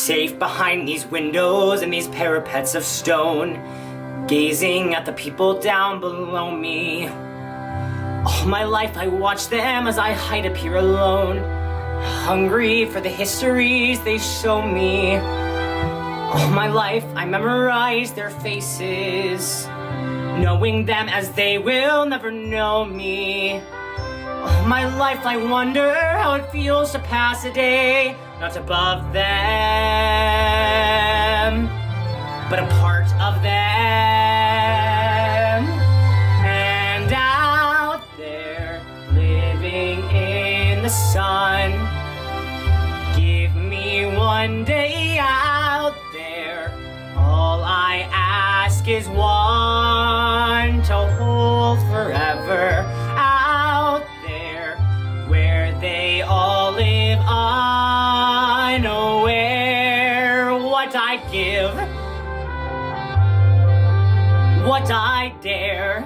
safe behind these windows and these parapets of stone, gazing at the people down below me. All my life I watch them as I hide up here alone, hungry for the histories they show me. All my life I memorize their faces, knowing them as they will never know me. All my life I wonder how it feels to pass a day not above them, but a part of them. And out there, living in the sun, give me one day out there. All I ask is one to hold forever. Out there, where they all live unaware. What I'd give, what I dare,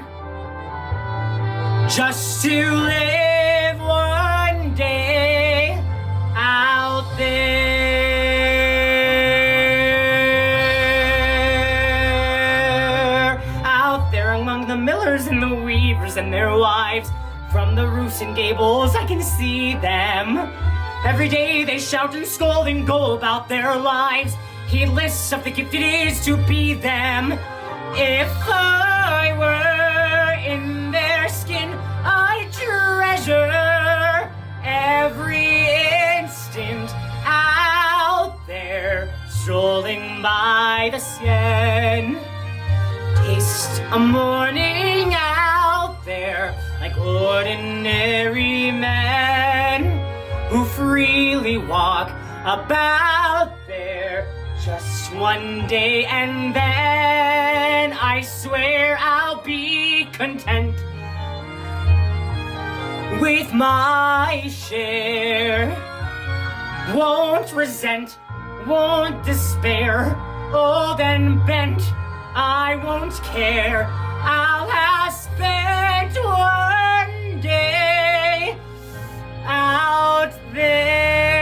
just to live one day out there. Out there among the millers and the weavers and their wives. From the roofs and gables I can see them. Every day they shout and scold and go about their lives, heedless of the gift it is to be them. If I were in their skin, I'd treasure every instant out there, strolling by the Seine. Taste a morning out there like ordinary men who freely walk about there just one day, and then I swear I'll be content with my share. Won't resent, won't despair, old and bent, I won't care. I'll have spent one day out there.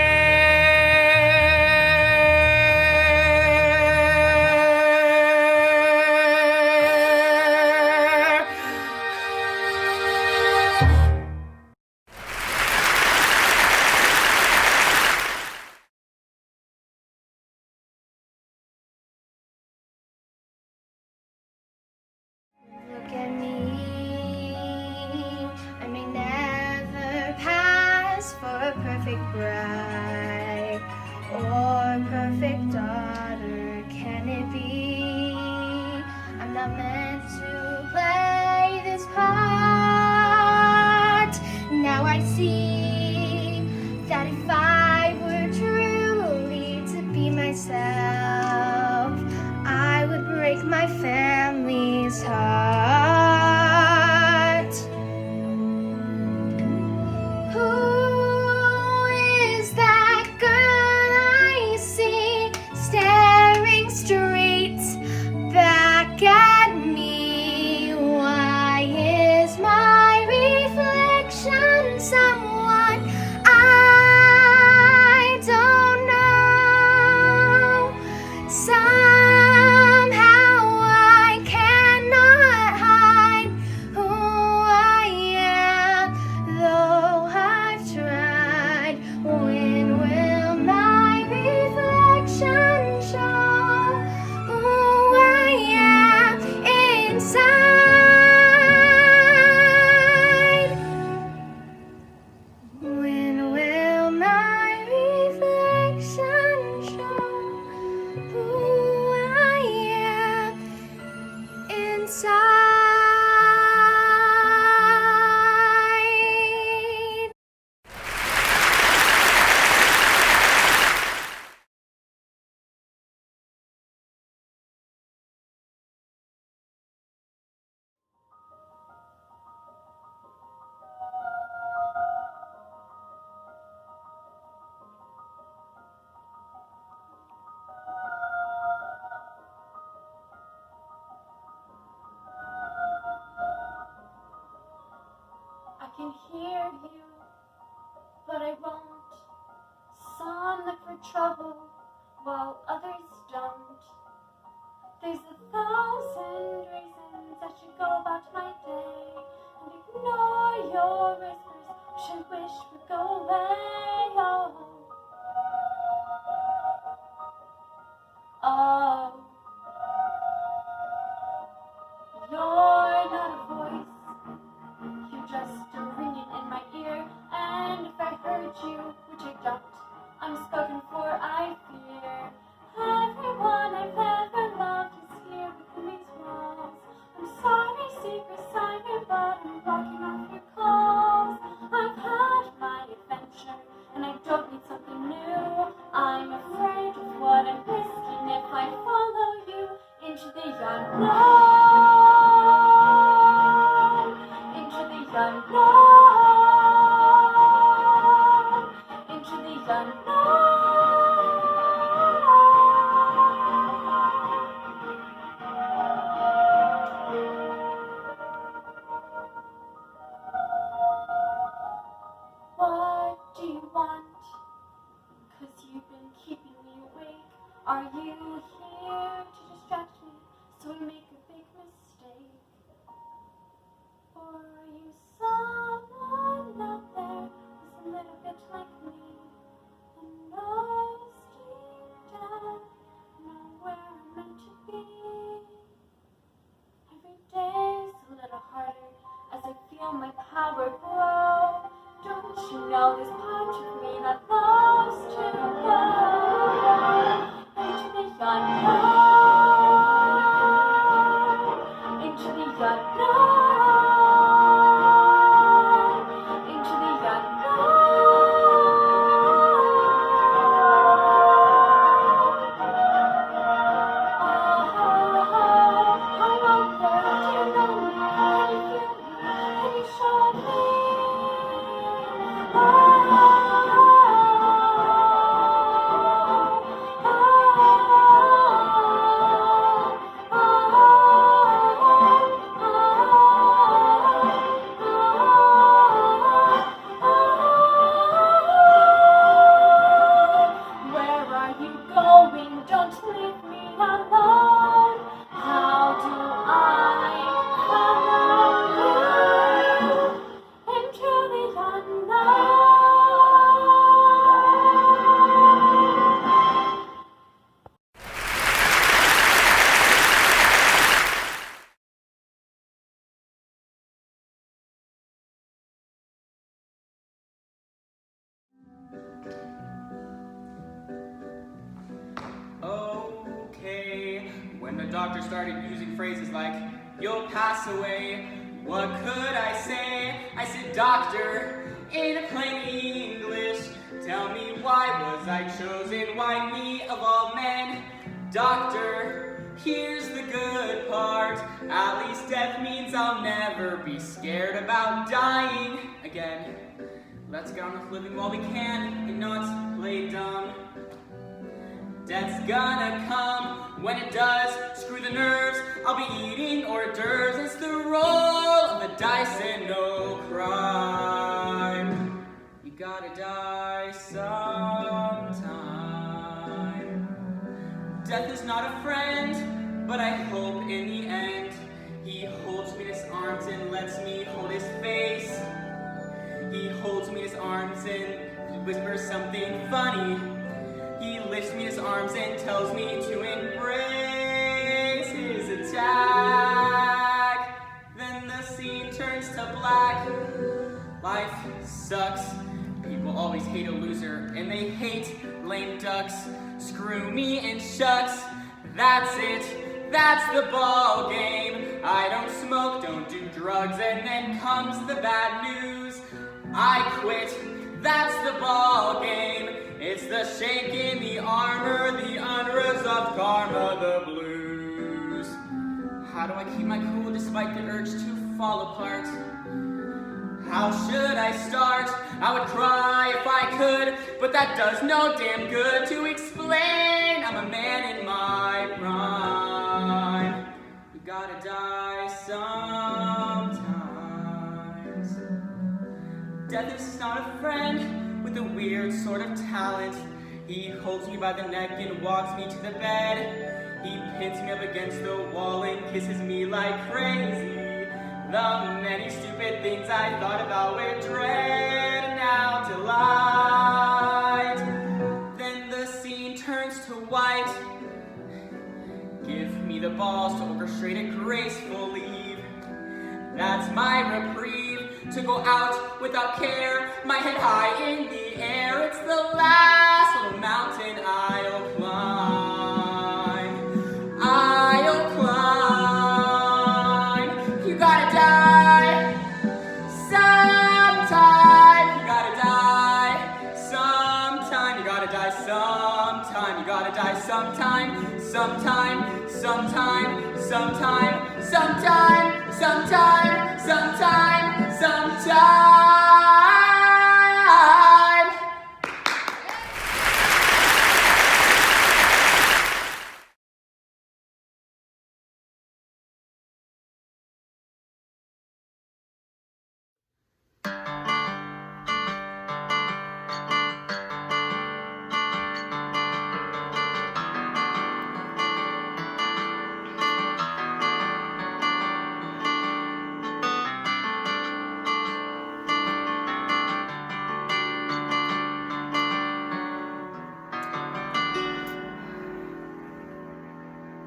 Look at me, I may never pass for a perfect bride or perfect daughter. Can it be? I'm not meant to play this part. Now I see that if I were truly to be myself, I would break my family's heart. Who is that girl I see staring straight back at me? Why is my reflection someone I don't know? Somehow I cannot hide who I am, though I've tried. When will my reflection show who I am inside? When will my reflection show who I am inside? I can hear you, but I won't. Some look for trouble, while others don't. There's 1,000 reasons I should go about my day and ignore your whispers, which I wish would go away. Oh, you're not a voice, you're just a ringing in my ear, and if I heard you, which I don't, I'm spoken for, I fear. Everyone I've ever loved is here within these walls. I'm sorry, secret siren, but I'm blocking off your calls. I've had my adventure, and I don't need something new. I'm afraid of what I'm risking if I follow you into the unknown. Into the unknown. Into the unknown. What do you want? 'Cause you've been keeping me awake. Are you here to distract me so we make a big mistake? Or are you someone out there who's a little bit like me and knows deep down know where I'm meant to be? Every day's a little harder as I feel my power grow. Don't you know there's part of me that loves to go into the unknown, into the unknown, into the I'm out there, do you know me? Can you feel me? Can you show me? Where are you going? Don't leave me alone. How do I follow you into the unknown? Okay, when the doctor started using phrases like, "You'll pass away," what could I say? I said, "Doctor," in plain English, tell me why was I chosen? Why me of all men? Doctor, here's the good part. At least death means I'll never be scared about dying again. Let's get on with living while we can and not play dumb. Death's gonna come. When it does, screw the nerves. I'll be eating hors d'oeuvres. It's the roll of the dice and no crime. You gotta die sometime. Death is not a friend, but I hope in the end he holds me in his arms and lets me hold his face. He holds me in his arms and he whispers something funny. He lifts me in his arms and tells me to embrace his attack. Then the scene turns to black. Life sucks. People always hate a loser, and they hate lame ducks. Screw me and shucks. That's it. That's the ball game. I don't smoke, don't do drugs, and then comes the bad news. I quit. That's the ball game. It's the shake in the armor, the unresolved karma, the blues. How do I keep my cool despite the urge to fall apart? How should I start? I would cry if I could, but that does no damn good to explain. I'm a man in my prime. You gotta die sometimes. Death is not a friend with a weird sort of talent. He holds me by the neck and walks me to the bed. He pins me up against the wall and kisses me like crazy. The many stupid things I thought about with dread now delight. Then the scene turns to white. Give me the balls to orchestrate a graceful leave. That's my reprieve, to go out without care, my head high in the air. It's the last little mountain I'll climb. I'll climb. You gotta die sometime. You gotta die sometime. You gotta die sometime. You gotta die sometime. Sometime. Sometime. Sometime. Sometime. Sometime. Sometime. Sometime.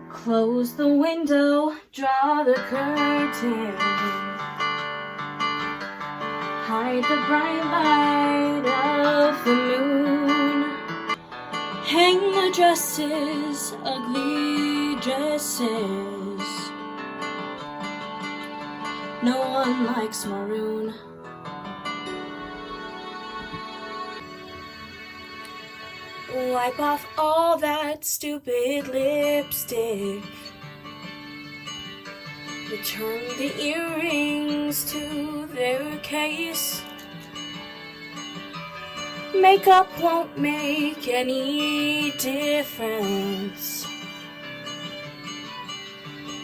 Close the window, draw the curtain. Hide the bright light of the moon. Hang the dresses, ugly dresses. No one likes maroon. Wipe off all that stupid lipstick. Return the earrings to their case. Makeup won't make any difference.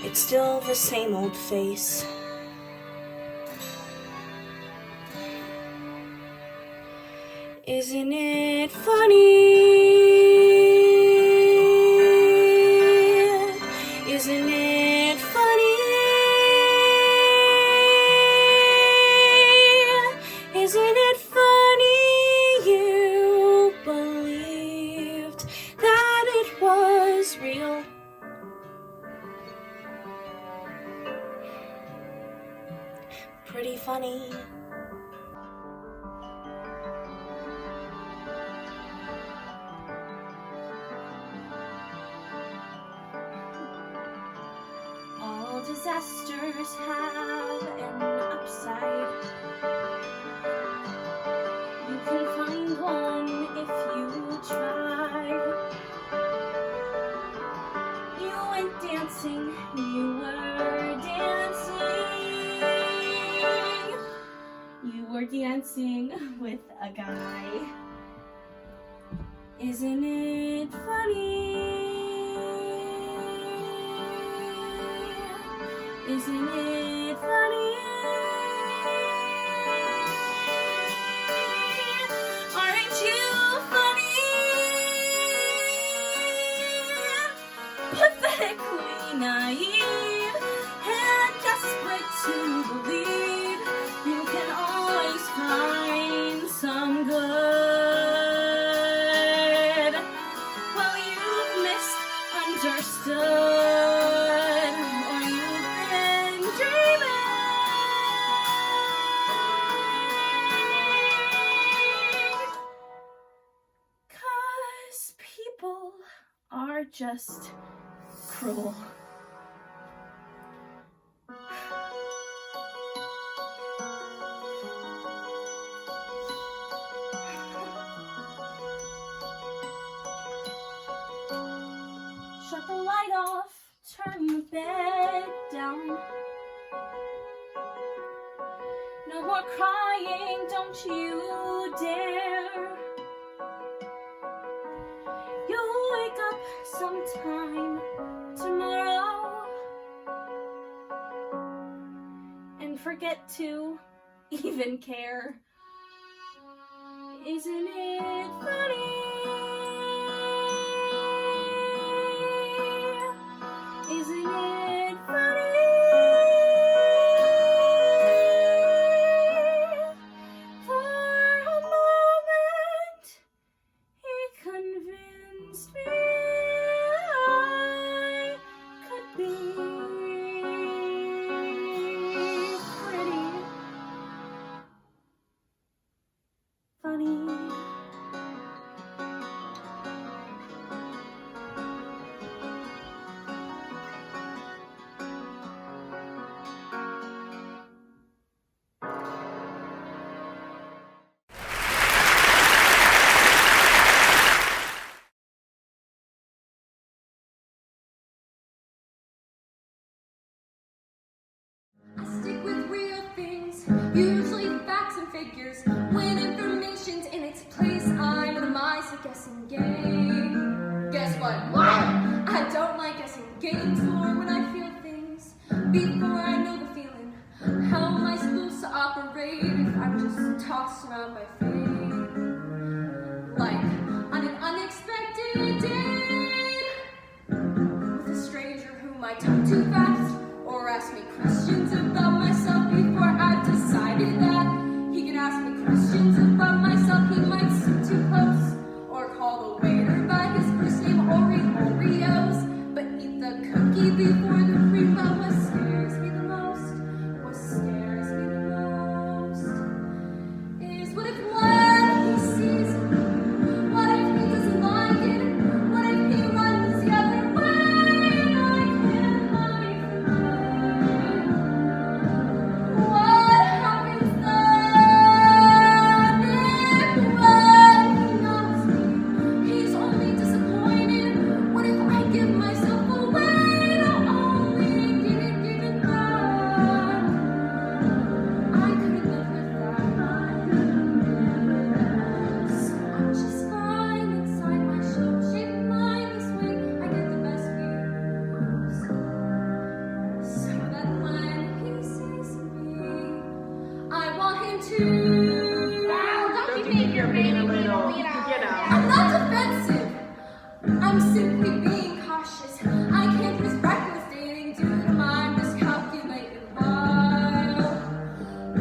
It's still the same old face. Isn't it funny? Isn't it funny? Isn't it funny you believed that it was real? Pretty funny. Disasters have an upside. You can find one if you try. You went dancing, you were dancing. You were dancing with a guy. Isn't it funny? Isn't it funny? Aren't you funny? Pathetically naive and desperate to believe you can always find some good. Well, you've misunderstood. Just cruel. Shut the light off, turn the bed down. No more crying, don't you dare. You'll wake up sometime tomorrow and forget to even care. Isn't it funny? money. I stick with real things, usually facts and figures. When information's in its place, I minimize the guessing game. Guess what? I don't like guessing games more when I feel things before I know the feeling. How am I supposed to operate if I'm just tossed around by fate? Like on an unexpected date with a stranger whom I talk too fast, or ask me questions about myself before I've decided that he can ask me questions about myself. He might sit too close, or call the waiter by his first name, or eat Oreos, but eat the cookie before the cream. But what scares me the most, what scares me the most, is what if when he sees me, what if he doesn't like it, what if he runs the other way and I can't hide from him? What happens then if when he knows me, he's only disappointed? What if I give myself away to only get it given back? I couldn't live with that. So I'm just fine inside my shaped mind. This way I get the best views. So that when he sees me, I want him to. Don't you think you're being a little, I'm not defensive. I'm simply being cautious. I can't risk reckless dating due to my miscalculated vibe.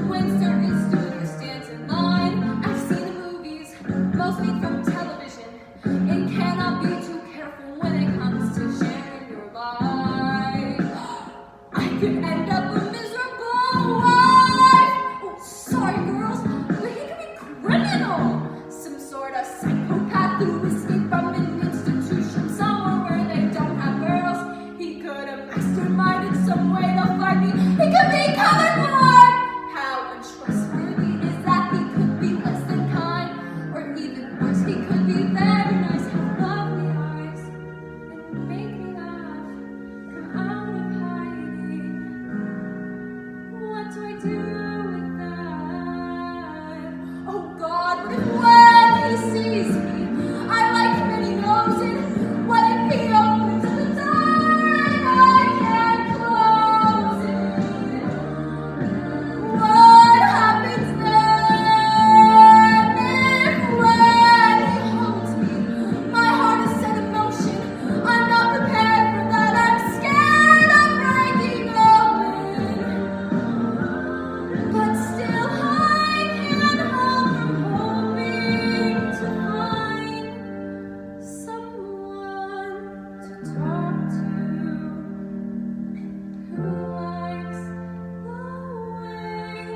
When certain studio stands in line, I've seen the movies, mostly from television, and cannot be too careful when it comes to sharing your life. I could end up a miserable wife. Oh, sorry, girls, but he could be criminal. Some sort of psychopath who escaped from an institution somewhere where they don't have girls. He could have masterminded some way to find me. He could be colorblind. How untrustworthy is that? He could be less than kind, or even worse, he could be very nice. Have lovely eyes and make me laugh. Come out of hiding. What do I do with that? Oh God, what if when he sees me, I like him and he knows it? What if he opens the door and I can't close it? What happens then if when he holds me, my heart is set in motion? I'm not prepared for that. I'm scared of breaking open. But still I can't help from hoping to find someone to talk to who likes the way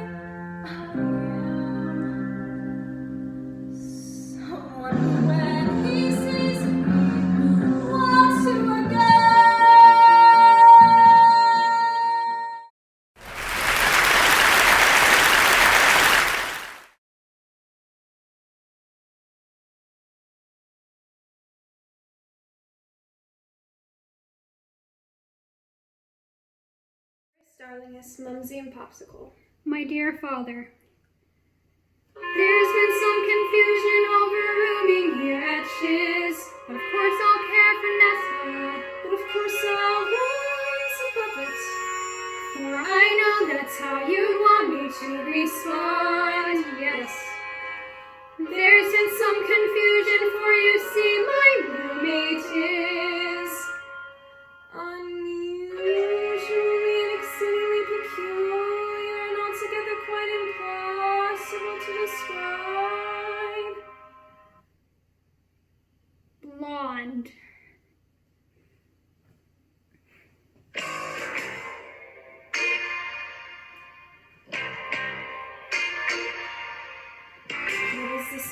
I am. Someone who, when he sees me, wants to again. Darlingest Mumsy and Popsicle. My dear father, there's been some confusion over rooming here at Shiz. But of course I'll care for Nessa. But of course I'll rise above it. For I know that's how you'd want me to respond. Yes. There's been some confusion, for you see my roommate is unusually and exceedingly peculiar and altogether quite implied.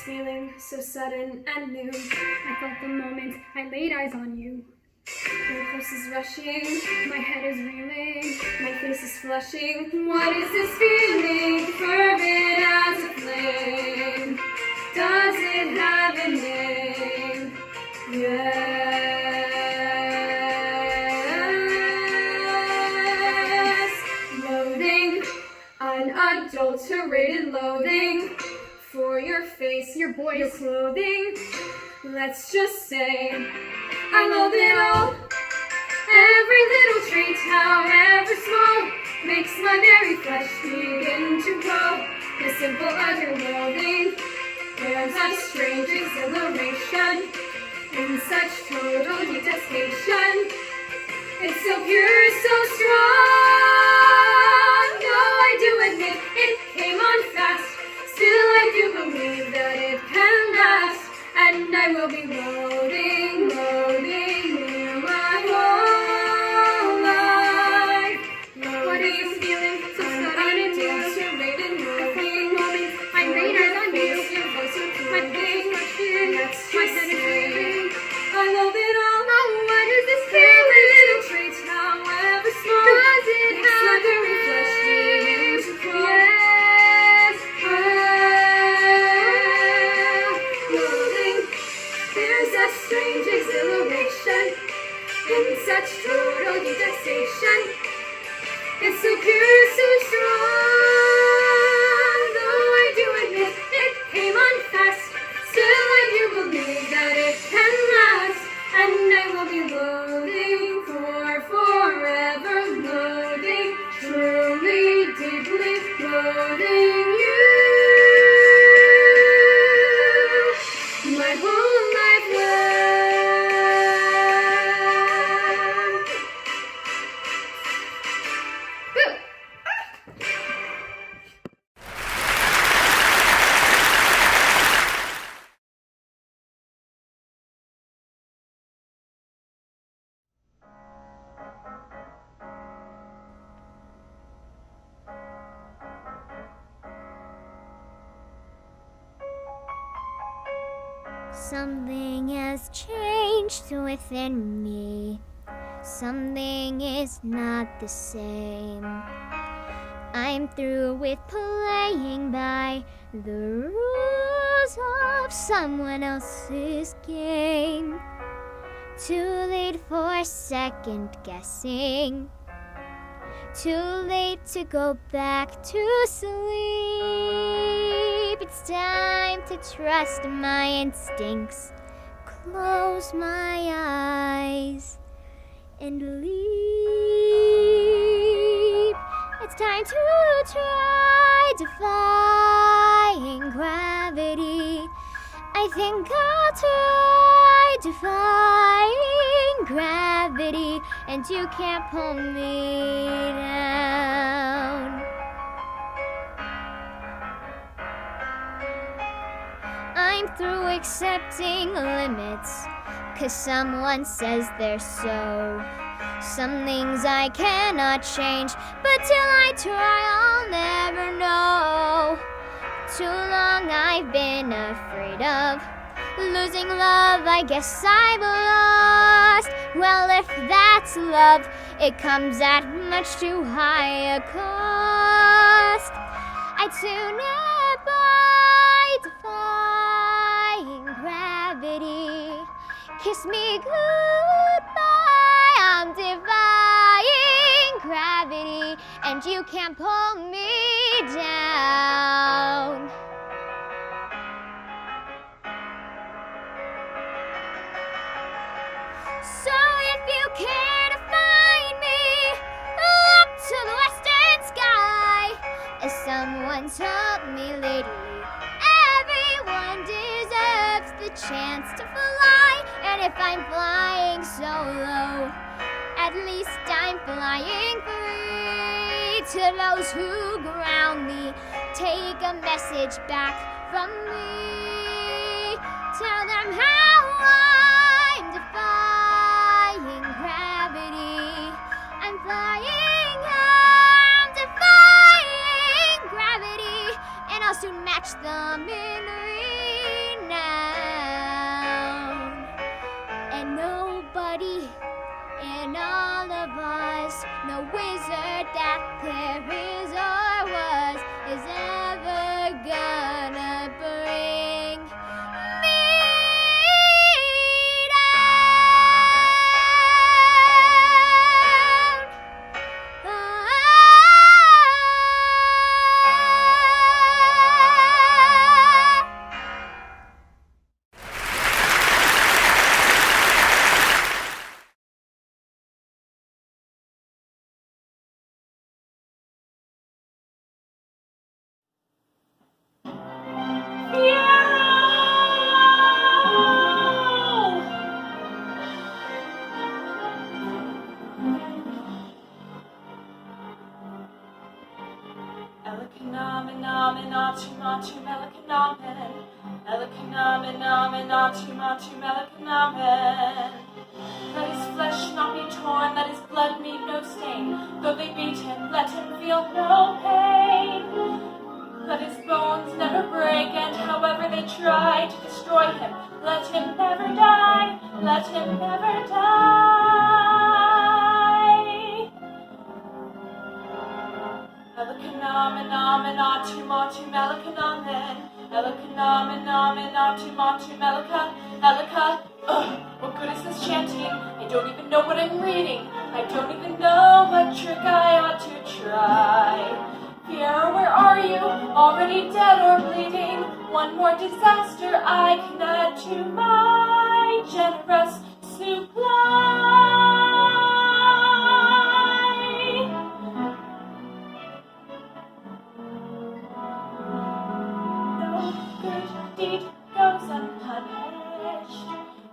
this feeling so sudden and new? I felt the moment I laid eyes on you. My pulse is rushing, my head is reeling, my face is flushing. What is this feeling, fervent as a flame? Does it have a name? Yes. Loathing, unadulterated loathing for your face, your voice, your clothing. Let's just say I loathe it all. Every little trait, however small, makes my very flesh begin to crawl. The simple utter loathing, there's a strange exhilaration in such total detestation. It's so pure, so strong. Though I do admit it came on fast, still I do believe that it can last. And I will be loathing, loathing you my whole life. What is this feeling? So sudden, unadulterated loathing. I laid eyes on you. Your voice so clear. My face rushing. That's my head is reeling. I loathe it all. Oh, what is this feeling? Every little trait, however small, does it have a reflection to crawl? Yes. There's a strange exhilaration in such total detestation. It's so pure, so strong. Though I do admit it came on fast, still I do believe that it can last. And I will be loathing for forever, loathing, truly, deeply loathing you. My whole life long. Boo! Something has changed within me. Something is not the same. I'm through with playing by the rules of someone else's game. Too late for second guessing. Too late to go back to sleep. It's time to trust my instincts. Close my eyes and leap. It's time to try defying gravity. I think I'll try defying gravity, and you can't pull me down. I'm through accepting limits, 'cause someone says they're so. Some things I cannot change, but till I try I'll never know. Too long I've been afraid of losing love, I guess I'm lost. Well, if that's love, it comes at much too high a cost. I'd sooner buy defying gravity. Kiss me goodbye, I'm defying gravity, and you can't pull me down. So if you care to find me, up to the western sky. As someone told me lately, everyone deserves the chance to fly. And if I'm flying so low, at least I'm flying free. To those who ground me, take a message back from me. Tell them how I'm defying gravity. I'm flying, I'm defying gravity, and I'll soon match them in reach. Melekanamen, Atu Melekanamen. Let his flesh not be torn, let his blood meet no stain. Though they beat him, let him feel no pain. Let his bones never break, and however they try to destroy him, let him never die, let him never die. Melekanamen, Atu Melekanamen. Melekanamen, Atu Meleka. Ugh, what good is this chanting? I don't even know what I'm reading. I don't even know what trick I ought to try. Pierre, where are you? Already dead or bleeding? One more disaster I can add to my generous supply. No good deed goes unpunished.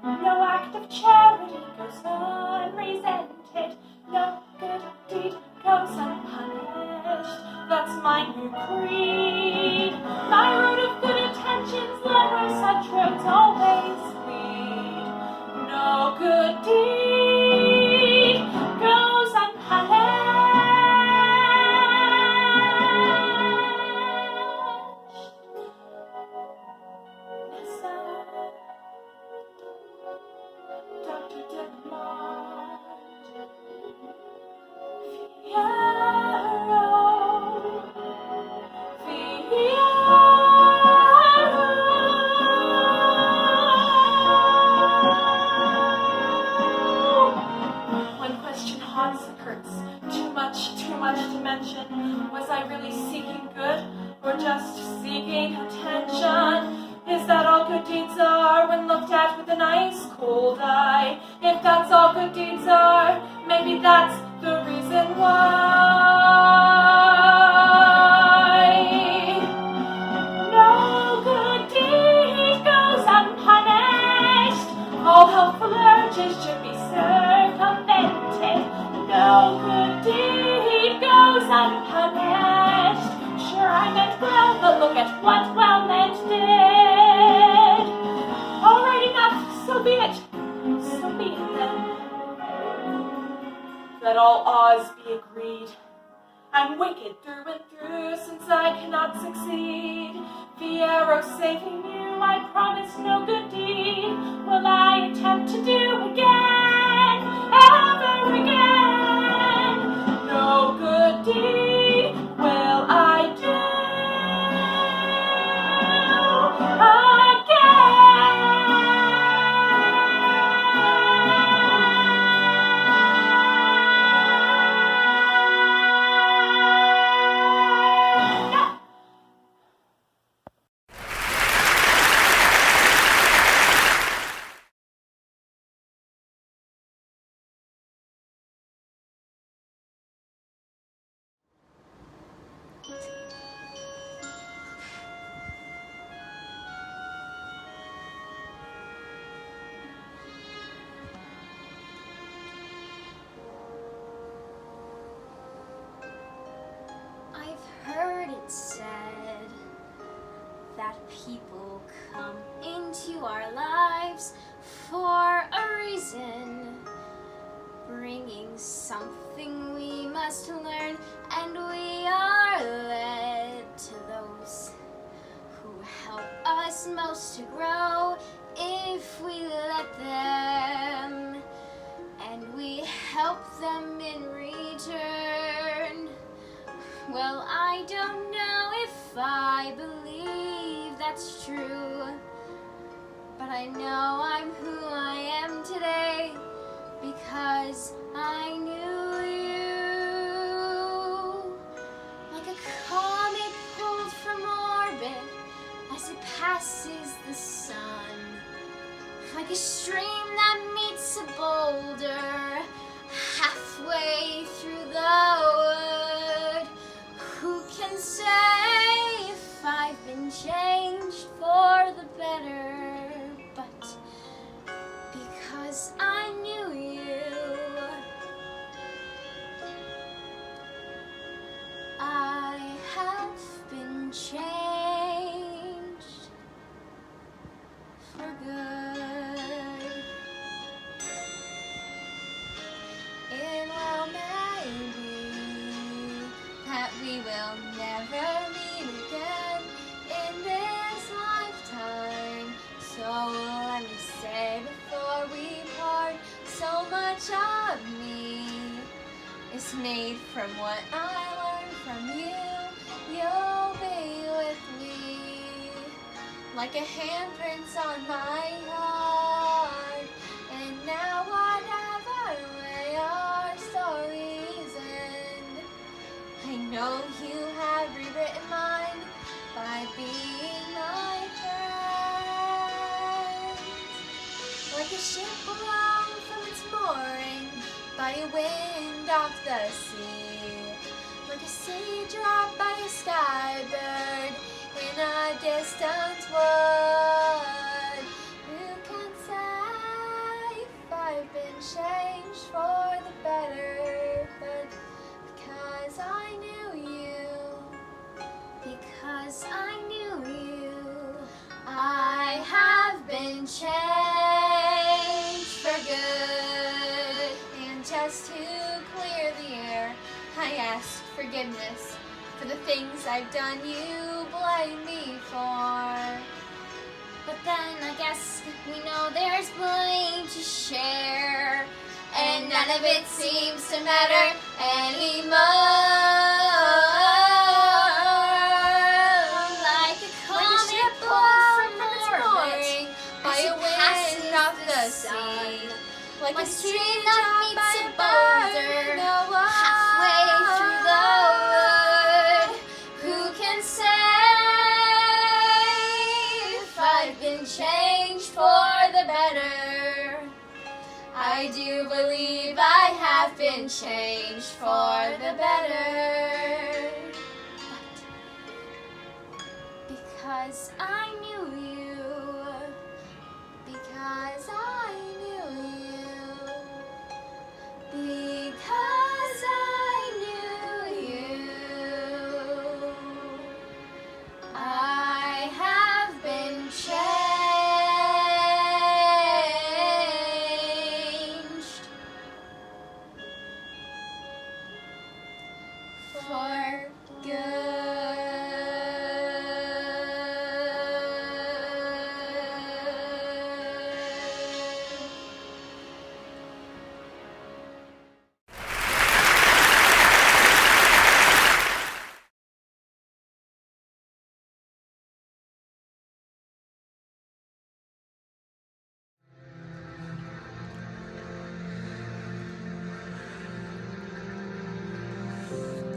No act of charity goes unresented. No good deed goes unpunished. That's my new creed. My road of good intentions, let where such roads always lead. No good deed goes unpunished. Nessa, Dr. Diplomat, One question haunts the curtains. Too much to mention. Was I really seeking good, or just seeking attention? Is that all good deeds are when looked at with an ice cold eye? If that's all good deeds are, maybe that's the reason why. No good deed goes unpunished. All helpful urges should be circumvented. No good deed goes unpunished. Sure, I meant well, but look at what well meant did. All right, enough, so be it. So be it then. Let all odds be agreed. I'm wicked through and through, since I cannot succeed. Fierro saving you, I promise no good deed will I attempt to do again, ever again. No good deed will I do said that people come into our lives for a reason, bringing something we must learn, and we are led to those who help us most to grow if we let them, and we help them in return. Well, I don't know if I believe that's true, but I know I'm who I am today because I knew you. Like a comet pulled from orbit as it passes the sun, like a stream that meets a boulder halfway through the wood. Who can say if I've been changed for the better? But because I knew you, I have been changed. for good. It will maybe that we will never meet again in this lifetime. So let me say before we part, so much of me is made from what I learned from you. You'll be with me like a handprint on my heart. And now whatever way our stories end, I know you have rewritten mine by being my friend. Like a ship blown from its mooring by a wind off the sea, like a seed dropped by a sky bird in a distant wood. Who can say if I've been changed for the better? But because I knew you, because I knew you, I have been changed for good. And just to clear the air, I ask forgiveness for the things I've done you blame me for. But then I guess we know there's blame to share, and none of it seems to matter anymore. Like a comet pulled from its mooring by a wind off the sea, like a stream that meets a boulder halfway through the wood. Who can say if I've been changed for the better? I do believe I have been changed for the better. But because I knew you, because I knew you, because I knew you, I have been changed for good.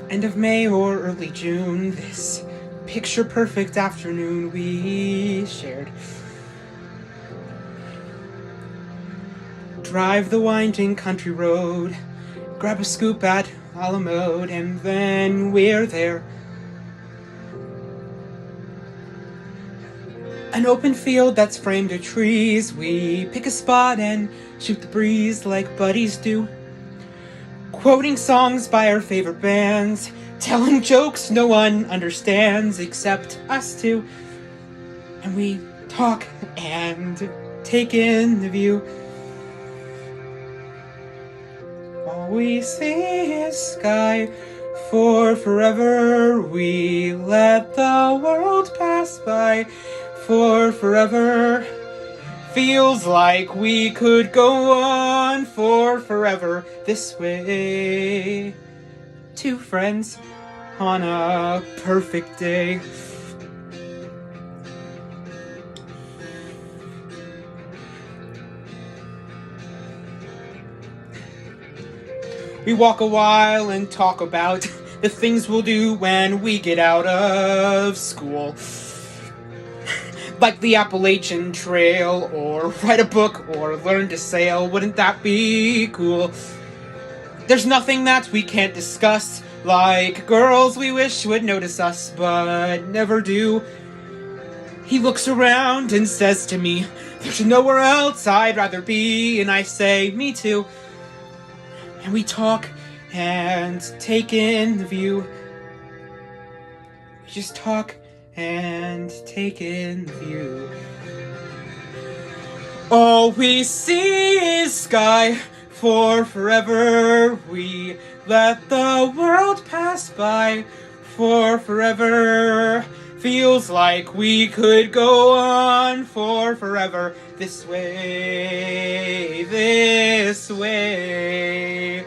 End of May or early June, this picture-perfect afternoon we shared. Drive the winding country road, grab a scoop at a la mode, and then we're there. An open field that's framed with trees, we pick a spot and shoot the breeze like buddies do. Quoting songs by our favorite bands, telling jokes no one understands except us two. And we talk and take in the view. All we see is sky, for forever we let the world pass by. For forever feels like we could go on for forever this way. Two friends on a perfect day. We walk a while and talk about the things we'll do when we get out of school. Like the Appalachian Trail, or write a book, or learn to sail. Wouldn't that be cool? There's nothing that we can't discuss, like girls we wish would notice us, but never do. He looks around and says to me, "There's nowhere else I'd rather be," and I say, "Me too." And we talk and take in the view. We just talk and take in the view. All we see is sky, for forever we let the world pass by, for forever. Feels like we could go on for forever, this way, this way.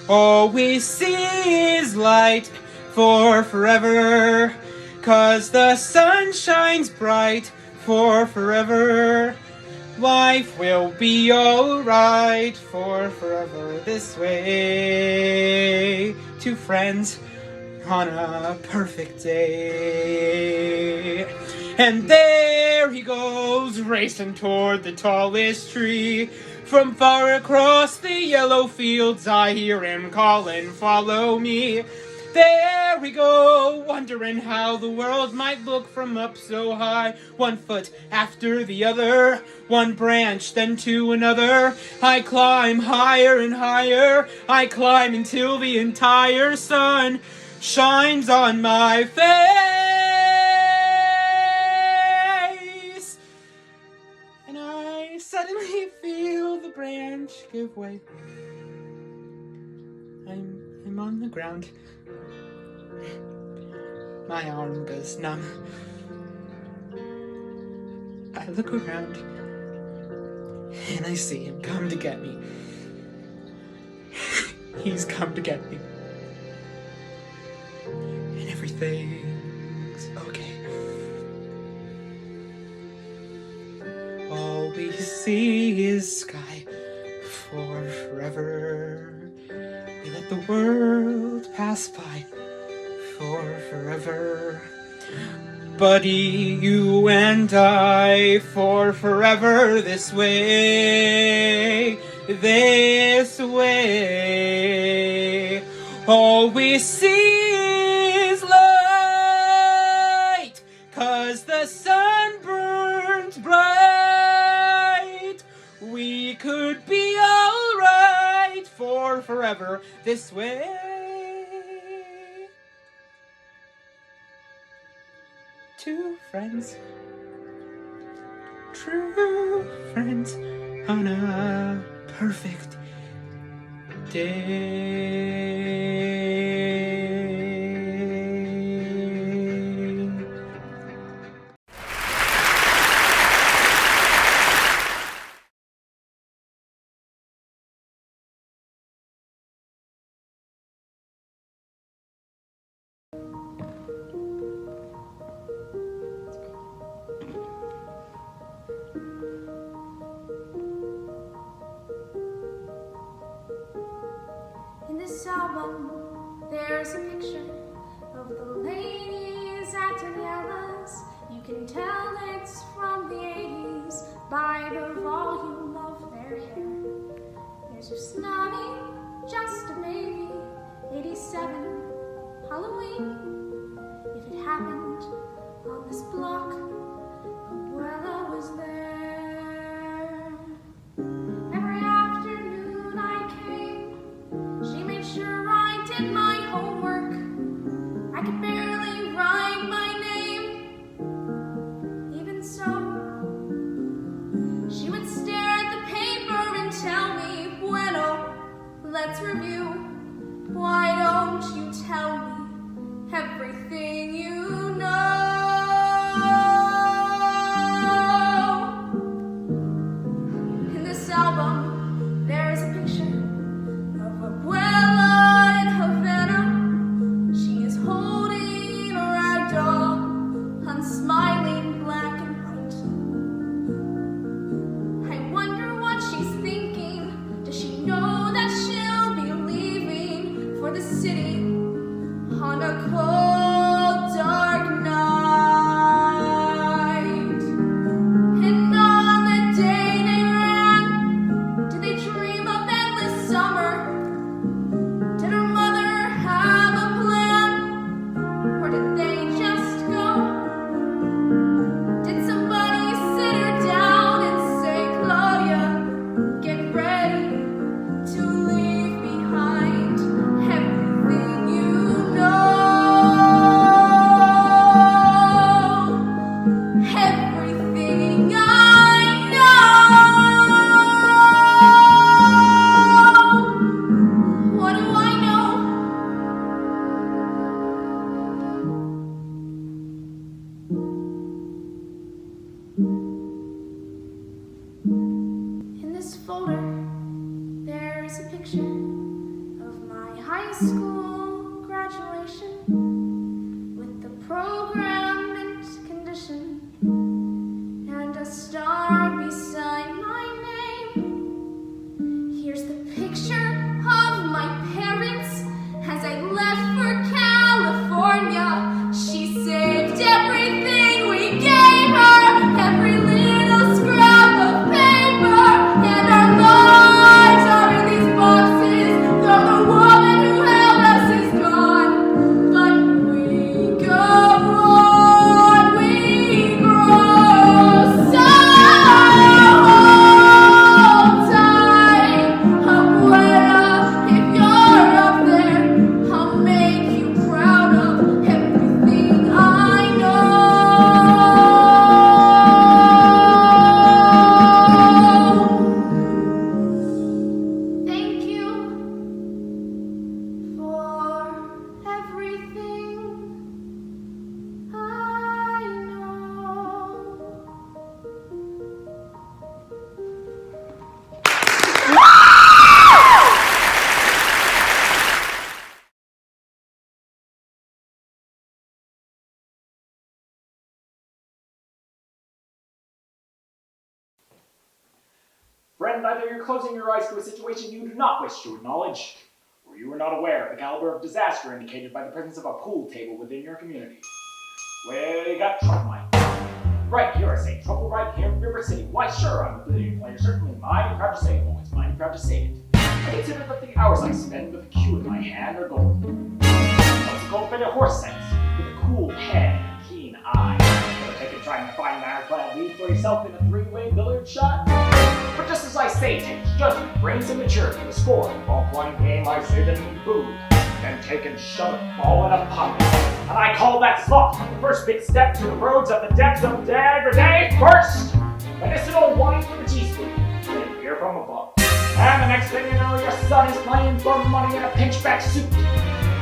All we see is light for forever, 'cause the sun shines bright for forever. Life will be alright for forever, this way. Two friends on a perfect day. And there he goes, racing toward the tallest tree. From far across the yellow fields I hear him calling, follow me. There we go, wondering how the world might look from up so high. One foot after the other, one branch then to another. I climb higher and higher, I climb until the entire sun shines on my face. And I suddenly feel the branch give way. I'm on the ground. My arm goes numb. I look around and I see him come to get me. He's come to get me. And everything's okay. All we see is sky for forever. We let the world pass by for forever. Buddy, you and I, for forever, this way, this way. All we see is light, 'cause the sun burns bright. We could be alright for forever, this way. Two friends, true friends, on a perfect day. In this album, there's a picture of the ladies at Daniela's. You can tell it's from the 80s by the volume of their hair. There's your snobby, just a baby, 87, Halloween. If it happened on this block, Abuela was there. Every afternoon I came, she made sure I did my homework. I could barely write my name. Even so, she would stare at the paper and tell me, bueno, let's review. Why don't you tell me everything you know? In this album, there is a picture of Abuela in Havana. She is holding a rag doll, unsmiling, black and white. I wonder what she's thinking. Does she know that she'll be leaving for the celebration of my high school graduation with the program mint condition and a star beside my name. Here's the picture of my parents as I left for California. She saved everything we gave her, every little scrap of paper, and our lives are in these boxes, though the woman who held us is gone. But we go on, we grow so tight. Abuela, if you're up there, I'll make you proud of everything I know. Thank you for everything I know. Friend, either you're closing your eyes to a situation you do not wish to acknowledge, or you are not aware of the caliber of disaster indicated by the presence of a pool table within your community. Well, you got trouble, Mike. Right, you're saying trouble right here in River City. Why, sure, I'm a billion player, certainly mighty proud to say it, boys, mighty proud to say it. I consider that the hours I spend with a cue in my hand are gold. What's a gold bit of horse sense, with a cool pen and a keen eye. Never take it trying to find an ironclad lead for yourself in a three-way billiard shot. But just as I say, take judgment, brains, and maturity to score in the ball-flying game, I say that you boo. Then take and shove it all in a pocket. And I call that sloth the first big step to the roads of the depths of degradé. First, medicinal wine from a teaspoon, then beer from above. And the next thing you know, your son is playing for money in a pinchback suit,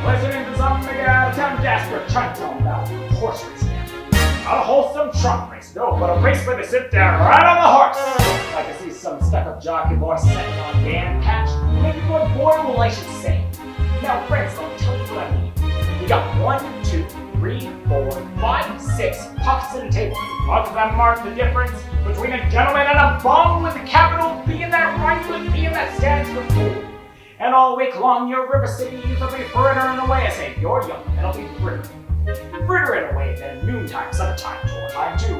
listening to some big out-of-town Jasper trying to tell him about horse racing. Not a wholesome trump race, no, but a race where they sit down right on the horse. Like I see some stuck-up jockey boy setting on Dan Patch, maybe more Boyle, I should say. Now, friends, let me tell you what I mean. We got 1, 2, 3, 4, 5, 6 pockets in the table. Lots of them mark the difference between a gentleman and a bum with a capital B in that rhymes with B and that stands for fool. And all week long, your River City youth will be frittering away. I say, you're young, and I'll be frittering away then noontime, summertime, tour time too.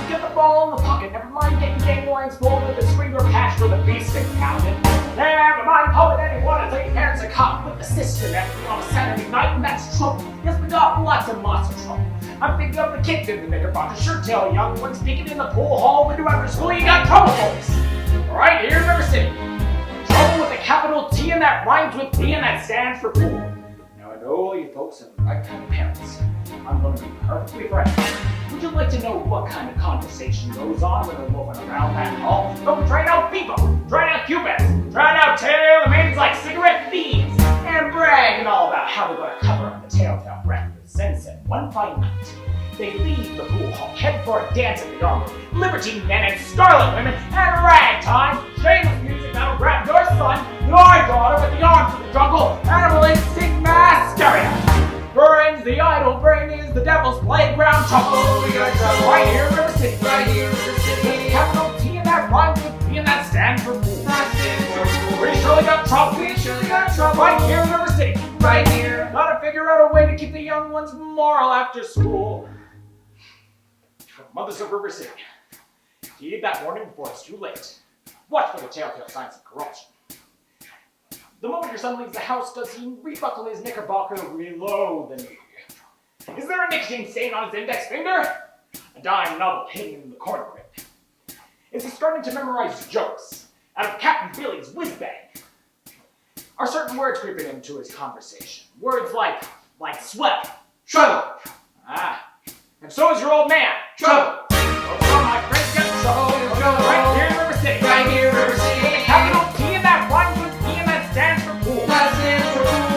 Get the ball in the pocket, never mind getting gang lines full with the Springer patch for the beast stick pounding. Never mind pumping anyone as their parents are caught with the sister nephew on a Saturday night, and that's trouble. Yes, we got lots and lots of trouble. I'm thinking of the kids in the knickerbocker shirt tail, young ones peeking in the pool hall window after school. You got trouble, folks. Right here in River City. Trouble with a capital T and that rhymes with B and that stands for pool. Now I know all you folks have the right kind of parents. I'm going to be perfectly frank. Would you like to know what kind of conversation goes on when they're moving around that hall? Go trying out Bebo, trying out Cubans, trying out tailor-mades like cigarette thieves, and bragging all about how they're going to cover up the telltale wreck with Sensen one fine night. They leave the pool hall, head for a dance at the armory, libertine men and scarlet women, and ragtime, shameless music that'll grab your son, your daughter with the arms of the jungle, animal instinct mass stereo. Brains, the idle brain is the devil's playground. Trouble, we got trouble right here in River City. Right here in River City. With a capital T and that rhymes with B and that stands for fool. We surely got trouble. We surely got trouble. Right here in River City. Right here. Gotta figure out a way to keep the young ones moral after school. Mothers of River City. Heed that warning before it's too late. Watch for the telltale signs of corruption. The moment your son leaves the house, does he rebuckle his knickerbocker, reload the knee? Is there a nicotine stain on his index finger? A dime novel hidden in the corner of it? Is he starting to memorize jokes out of Captain Billy's whiz-bang? Are certain words creeping into his conversation? Words like swell, trouble. And so is your old man, trouble. Oh, my friends get trouble. Right here in River City. Right here in River City. With a capital T and that rhymes with B and that stands for pool.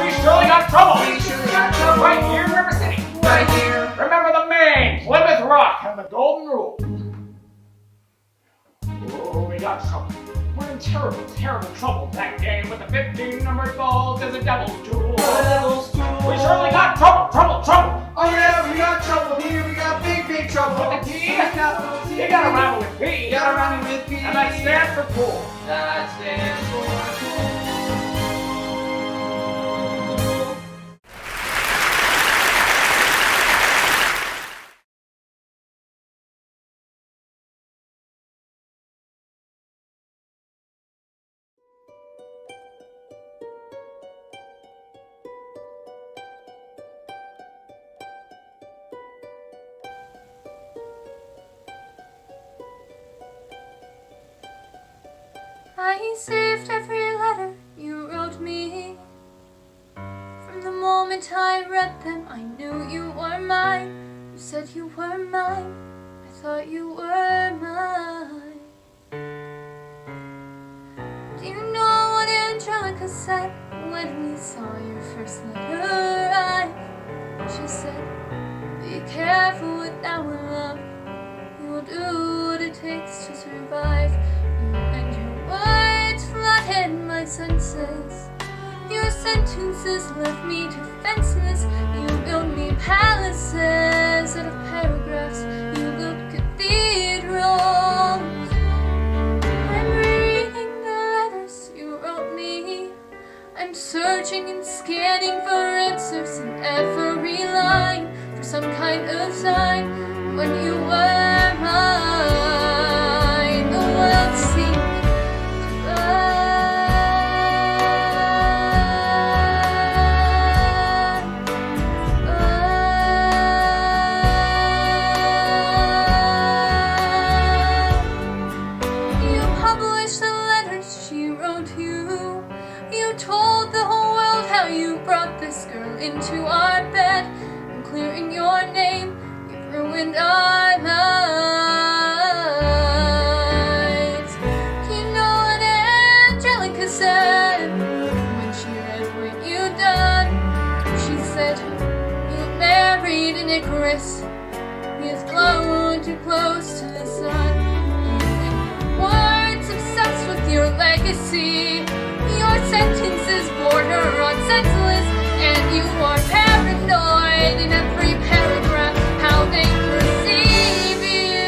We surely got trouble. We surely got trouble. Right here in River City. Right here. Remember the main Plymouth Rock and the Golden Rule. Oh, we got trouble. We're in terrible, terrible trouble. That game with the 15-numbered balls is a devil's tool. We surely got trouble. Oh yeah, we got trouble here. We got big trouble. With the T, you gotta rhyme with P. You gotta rhyme with P. And that stands for pool. That stands for pool. I saved every letter you wrote me. From the moment I read them, I knew you were mine. You said you were mine. I thought you were mine. Do you know what Angelica said when we saw your first letter arrive? She said, be careful with our love. You will do what it takes to survive. You and your words flooded my senses. Your sentences left me defenseless. You built me palaces out of paragraphs. You built cathedrals. I'm reading the letters you wrote me. I'm searching and scanning for answers in every line, for some kind of sign when you were mine. The world seemed into our bed, and clearing your name, you've ruined our lives. Do you know what Angelica said when she read what you'd done? She said, you married an Icarus, he has flown too close to the sun. Words obsessed with your legacy, your sentences border on senseless. And you are paranoid in every paragraph, how they perceive you.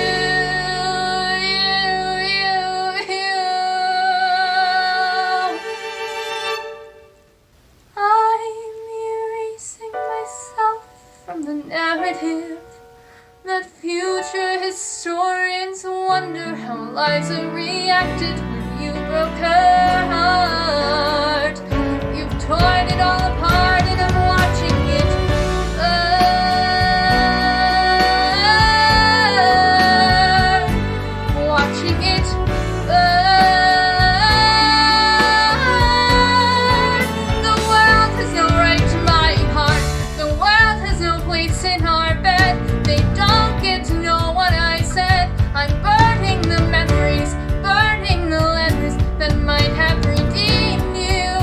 I'm erasing myself from the narrative. That future historians wonder how Eliza reacted when you broke her heart. You've torn it all apart, and I'm watching it burn. Watching it burn. The world has no right to my heart. The world has no place in our bed. They don't get to know what I said. I'm burning the memories, burning the letters that might have redeemed you.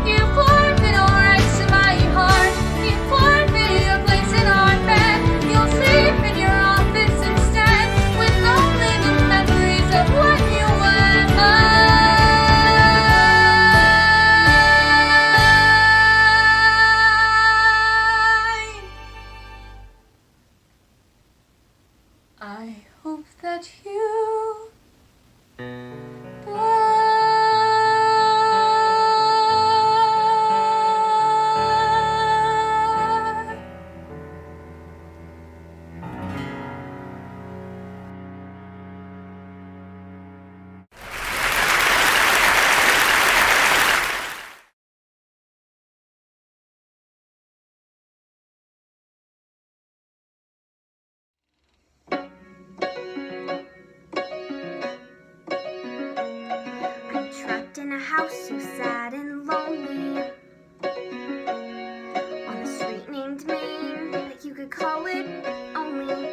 You forfeit all rights to my heart. You forfeit your place in our bed. You'll sleep in your office instead, with only the memories of when you were mine. I hope that you I'm trapped in a house so sad and lonely, on a street named Maine, but you could call it only.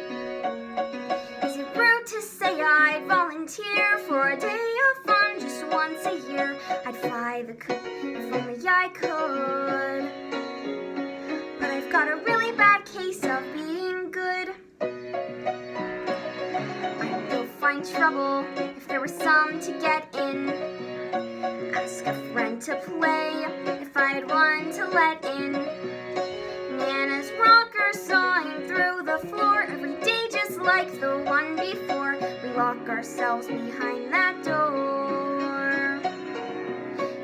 Is it rude to say I'd volunteer for a day of fun just once a year? I'd fly the coop if only I could, but I've got a really bad case of being good. I'd go find in trouble if there were some to get in. Ask a friend to play if I had one to let in. Nana's rocker sawing through the floor every day just like the one before. We lock ourselves behind that door.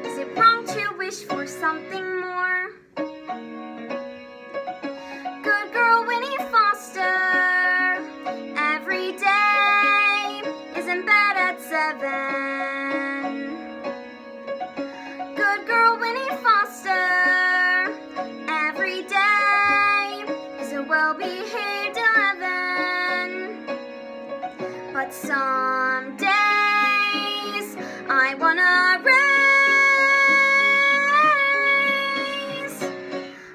Is it wrong to wish for something more? Good girl Winnie Foster, every day is in bed at 7. Good girl Winnie Foster, every day is a well-behaved 11. But some days I wanna raise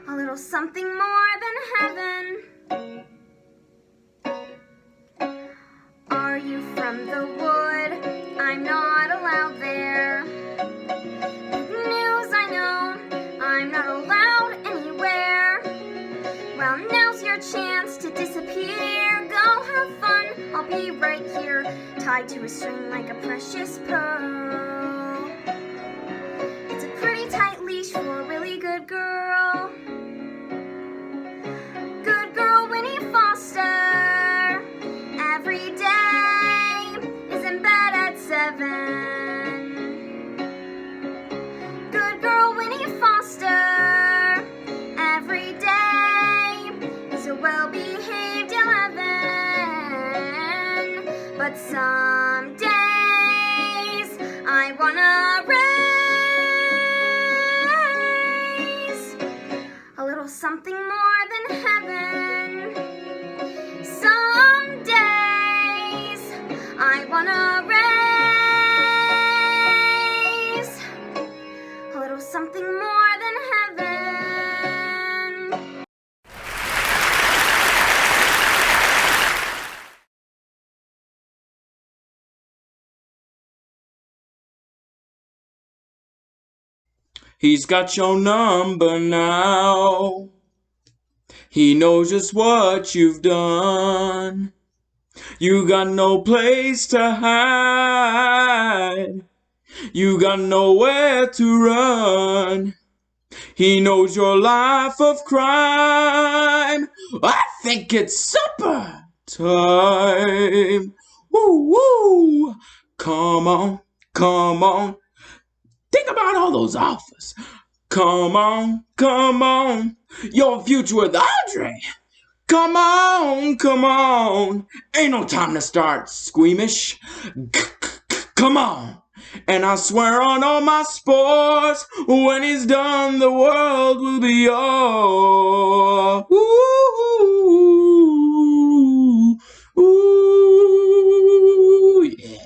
a little something more than heaven. Are you from the wood? I'm not allowed there. Big news, I know, I'm not allowed anywhere. Well, now's your chance to disappear. Go have fun, I'll be right here, tied to a string like a precious pearl. It's a pretty tight leash for a really good girl. Good girl Winnie Foster, every day is in bed at 7. Good girl Winnie Foster, every day is a well-behaved 11. But some days I wanna raise a little something more than heaven. Some days I wanna raise a little something more than heaven. He's got your number now. He knows just what you've done. You got no place to hide. You got nowhere to run. He knows your life of crime. I think it's supper time. Woo woo. Come on, come on. Think about all those offers. Come on, come on. Your future with Aydree. Come on, come on. Ain't no time to start squeamish. Come on. And I swear on all my spores, when he's done, the world will be yours. Ooh, ooh, yeah.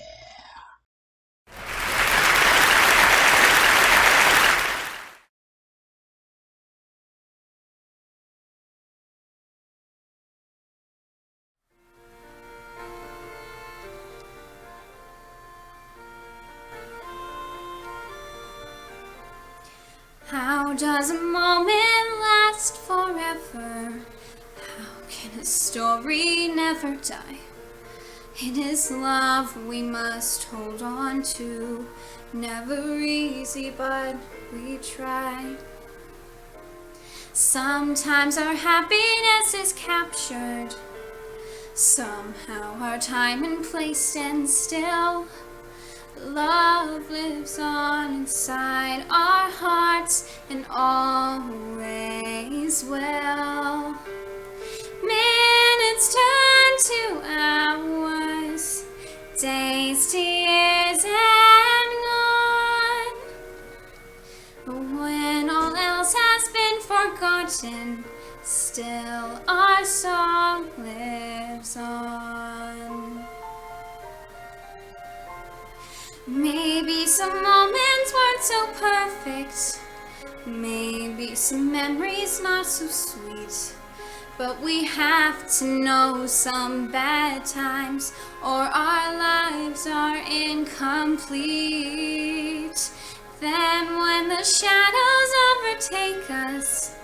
How does a moment last forever? How can a story never die? It is love we must hold on to. Never easy, but we try. Sometimes our happiness is captured. Somehow our time and place stand still. Love lives on inside our hearts and always will. Minutes turn to hours, days to years and gone. When all else has been forgotten, still our song lives on. Maybe some moments weren't so perfect, maybe some memories not so sweet, but we have to know some bad times or our lives are incomplete. Then when the shadows overtake us,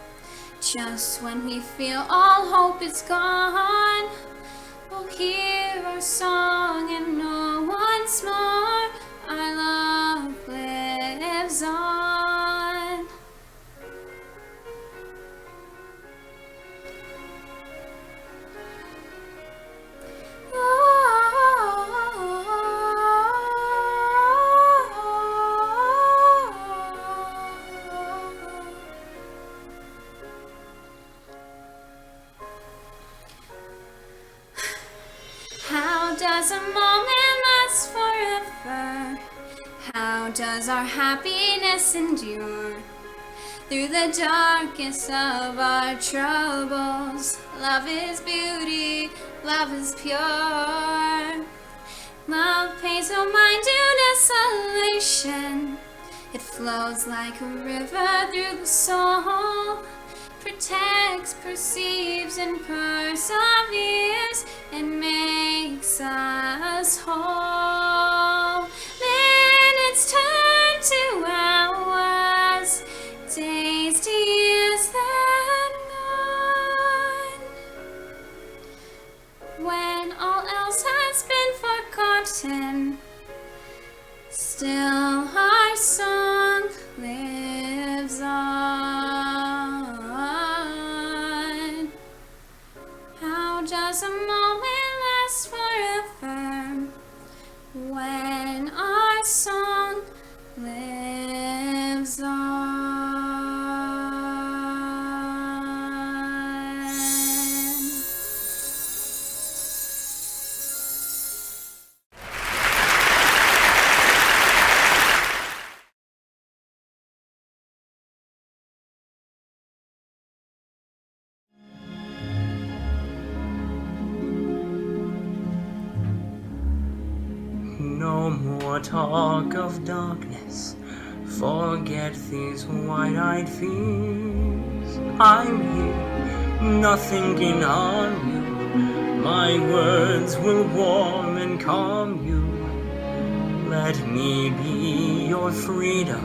just when we feel all hope is gone, will hear our song and know once more our love lives on. How does a moment last forever? How does our happiness endure? Through the darkest of our troubles, love is beauty, love is pure. Love pays no mind to desolation. It flows like a river through the soul, protects, perceives, and perseveres, and makes us whole. Minutes turn to hours, days to years then gone. When all else has been forgotten, still our song lives on. How does a moment last forever? When our song lives on. No more talk of darkness, forget these wide-eyed fears. I'm here, nothing can harm you, my words will warm and calm you. Let me be your freedom,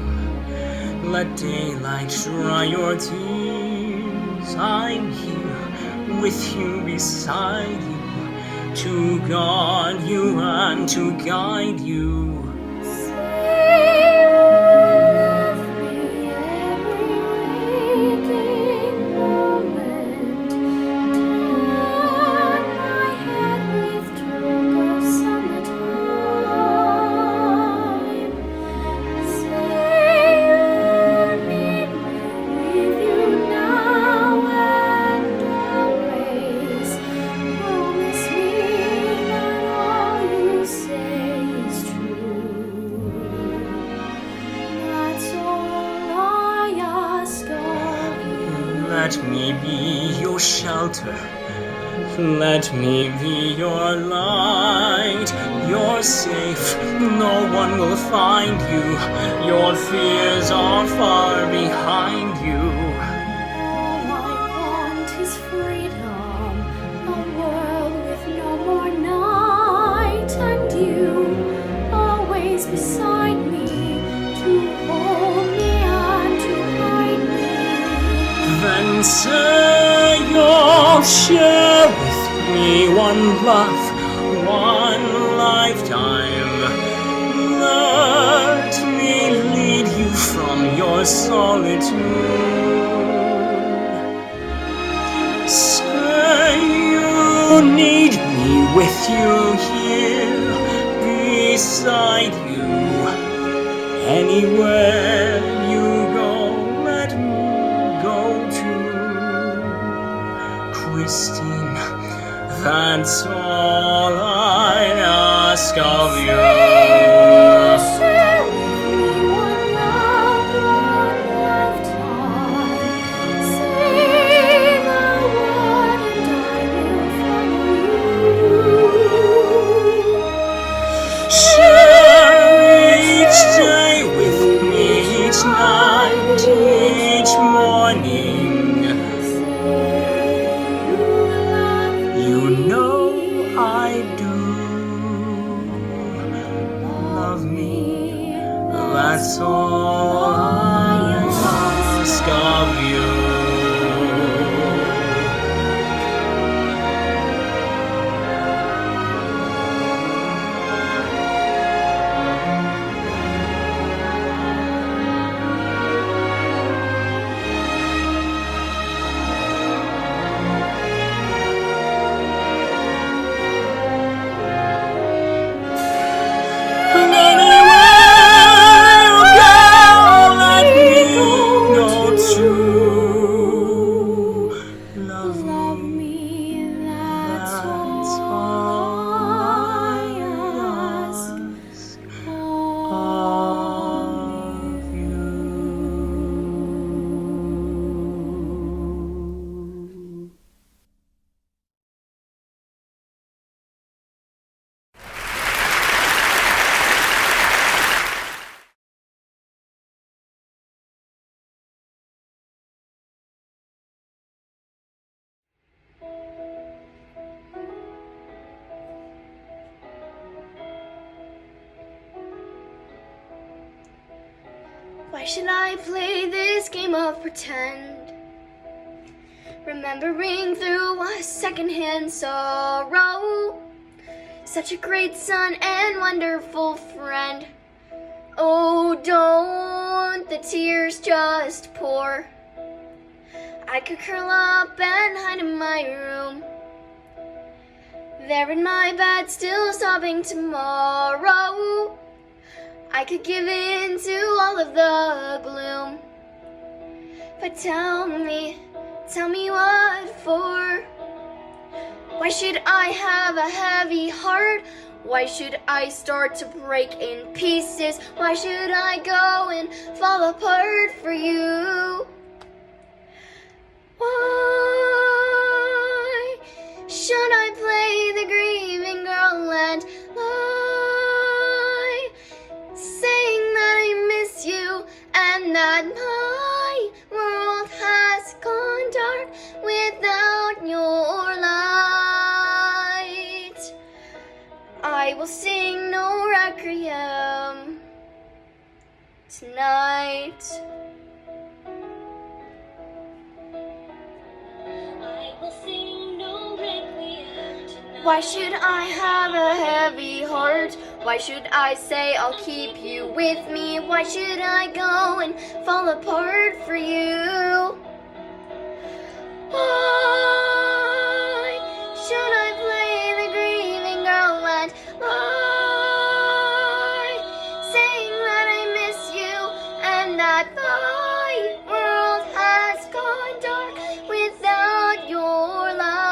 let daylight dry your tears. I'm here with you, beside you, to guard you and to guide you. Say you love me every waking moment. Turn my head with twinkle summertime. Say you'll need me with you now and always. Promise me that all you say is true. That's all I ask of you. Let me be your shelter, let me be your light. You're safe, no one will find you, your fears are far behind you. All I want is freedom, a world with no more night, and you always beside me, to hold me and to hide me. Then say you'll share with me one love, one lifetime. Let me lead you from your solitude. Say you need me with you here, beside you. Anywhere you go, let me go too. Christine, that's all I ask of you. Share with me one love, one lifetime. Say the word and I will follow you. Share each day with me, each night, each morning. You know I do. Love me, that's all I ask of you. Why should I play this game of pretend? Remembering through a secondhand sorrow, such a great son and wonderful friend. Oh, don't the tears just pour? I could curl up and hide in my room, there in my bed, still sobbing tomorrow. I could give in to all of the gloom. But tell me what for? Why should I have a heavy heart? Why should I start to break in pieces? Why should I go and fall apart for you? Why should I play the grieving girl and lie, saying that I miss you and that my world has gone dark without your light? I will sing no requiem tonight. Why should I have a heavy heart? Why should I say I'll keep you with me? Why should I go and fall apart for you? Why should I play the grieving girl and lie, saying that I miss you and that my world has gone dark without your light?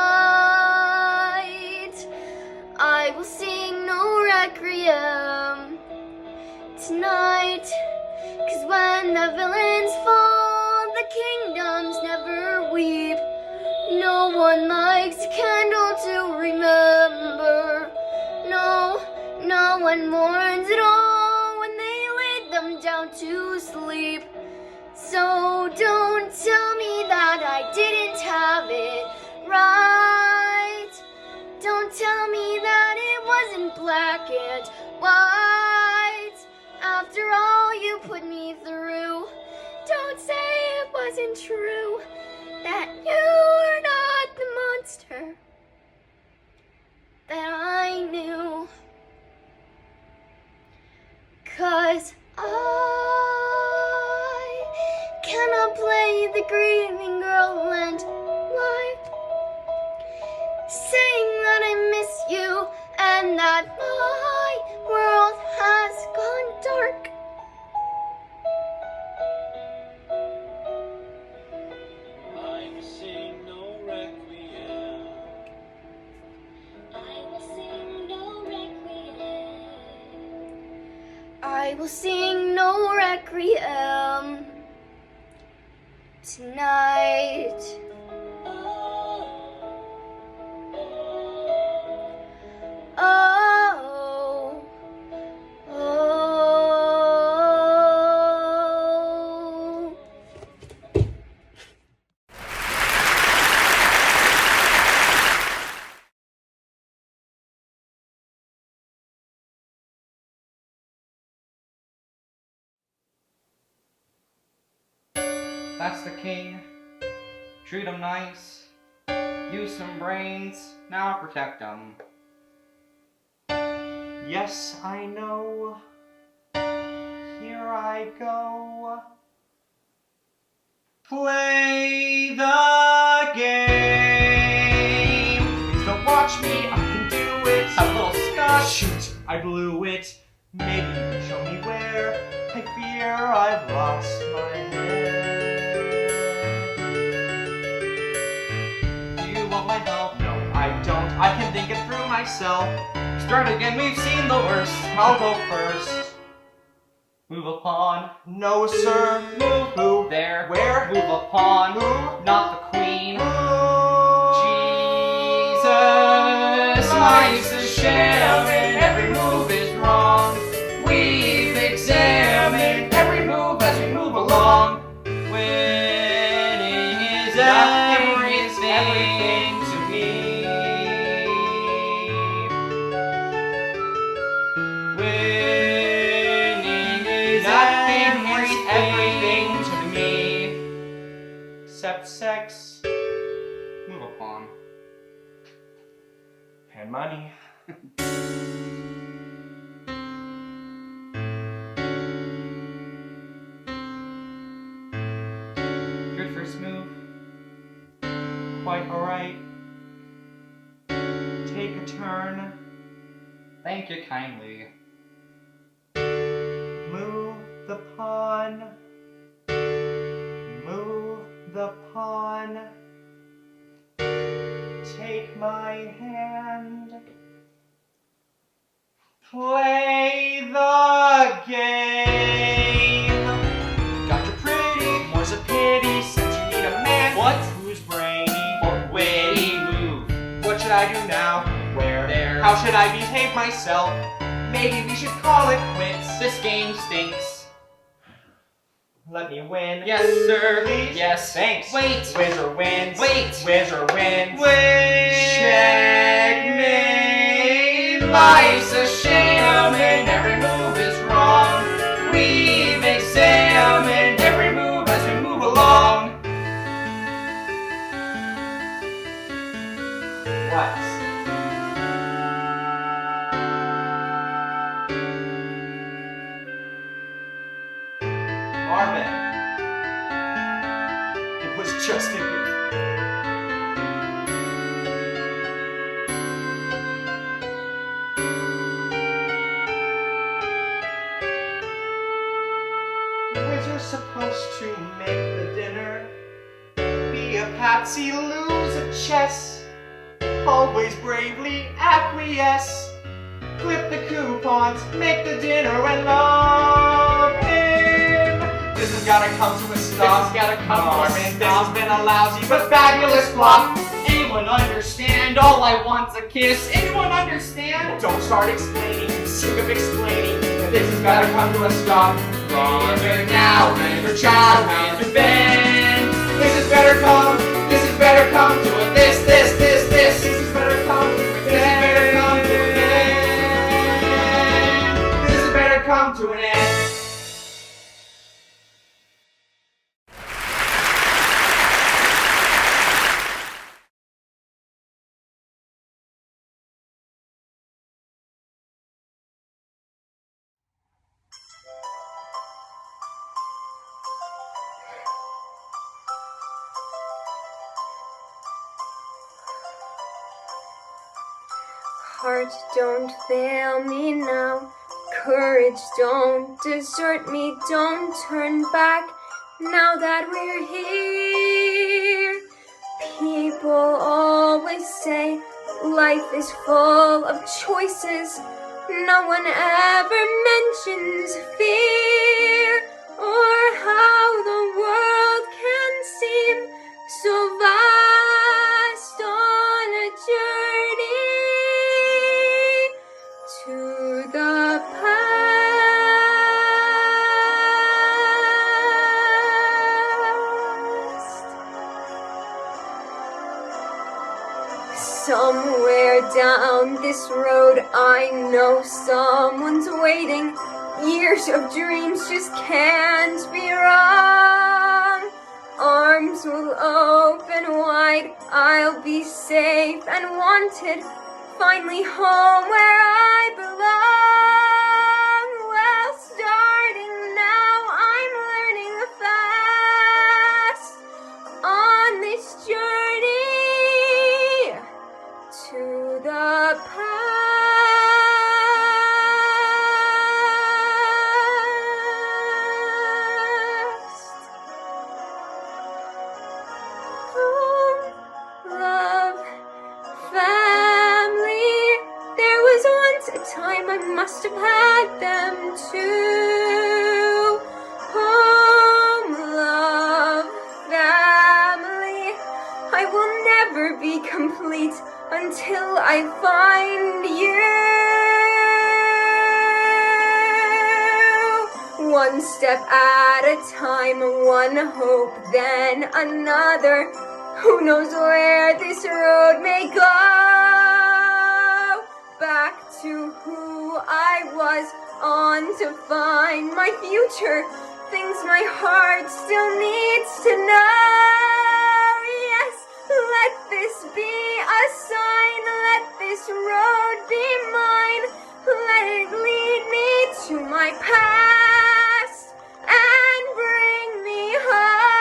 I will sing no requiem tonight, 'cause when the villains fall, the kingdoms never weep. No one likes a candle to remember. No one mourns at all when they lay them down to sleep. So don't tell me that I didn't have it right. Don't tell me that it wasn't black and white. After all you put me through, don't say it wasn't true, that you're not the monster that I knew. 'Cause I cannot play the grieving girl and lie, saying that I miss you and that my world has gone dark. I will sing no requiem. I will sing no requiem. I will sing no requiem tonight. Oh, oh. That's the king. Treat him nice. Use some brains. Now protect him. Yes, I know. Here I go. Play the game. Please don't watch me. I can do it. A little scotch. Shoot, I blew it. Maybe you can show me where. I fear I've lost my head. Do you want my help? No, I don't. I can think it through myself. Start again, we've seen the worst. I'll go first. Move a pawn. No, sir. Move who? There. Where? Move a pawn. Who? Not the queen. Jesus, life's a sham and every move is wrong. We've examined every move as we move along. Winning is everything to me. Winning is everything money. Good first move. Quite alright. Take a turn. Thank you kindly. Move the pawn. Move the pawn. Take my hand. Play the game. Got your pretty, more's a pity since you need a man. What? Who's brainy or witty? Move. What should I do now? Where? There. How should I behave myself? Maybe we should call it quits. This game stinks. Let me win. Yes, sir. Please? Yes. Thanks. Wait. Wizard wins. Wait. Wizard wins. Wait. Checkmate. Life's a sham and every move is wrong. We've examined every move as we move along. What? Marvin. It was just in you. Wizard's supposed to make the dinner, be a patsy, lose a chess, always bravely acquiesce, flip the coupons, make the dinner and love him. This has gotta come to a stop. This has gotta come to a stop. This has been a lousy but fabulous flop. Anyone understand? All I want's a kiss. Anyone understand? Don't start explaining. I'm sick of explaining. This has gotta come to a stop. Father now, and your child, and your band. This is better come to it. This is better come to it. This is better come to an end. This is better come to an end. Heart, don't fail me now. Courage, don't desert me. Don't turn back now that we're here. People always say life is full of choices. No one ever mentions fear or how the world can seem so vast on a journey to the past. Somewhere down this road I know someone's waiting. Years of dreams just can't be wrong. Arms will open wide, I'll be safe and wanted. Finally home where I belong. Well, starting now, I'm learning fast on this journey to the past. Home, love, family. There was once a time I must have had them too. Home, love, family. I will never be complete until I find you. One step at a time, one hope, then another. Who knows where this road may go? Back to who I was, on to find my future. Things my heart still needs to know. Yes, let this be a sign, let this road be mine, let it lead me to my past and bring me home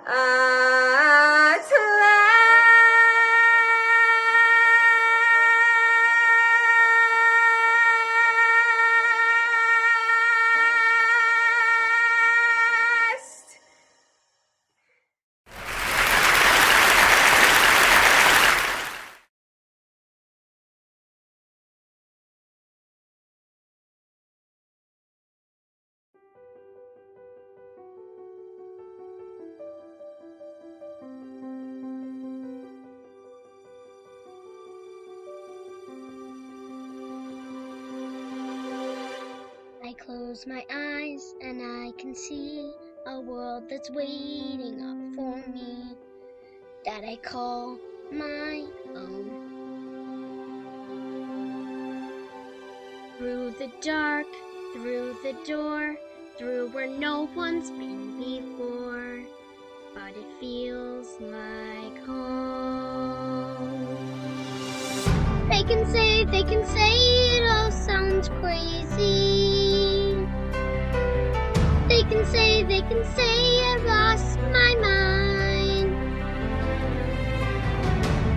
at last. I close my eyes and I can see a world that's waiting up for me, that I call my own. Through the dark, through the door, through where no one's been before, but it feels like home. They can say it all sounds crazy. They can say I lost my mind.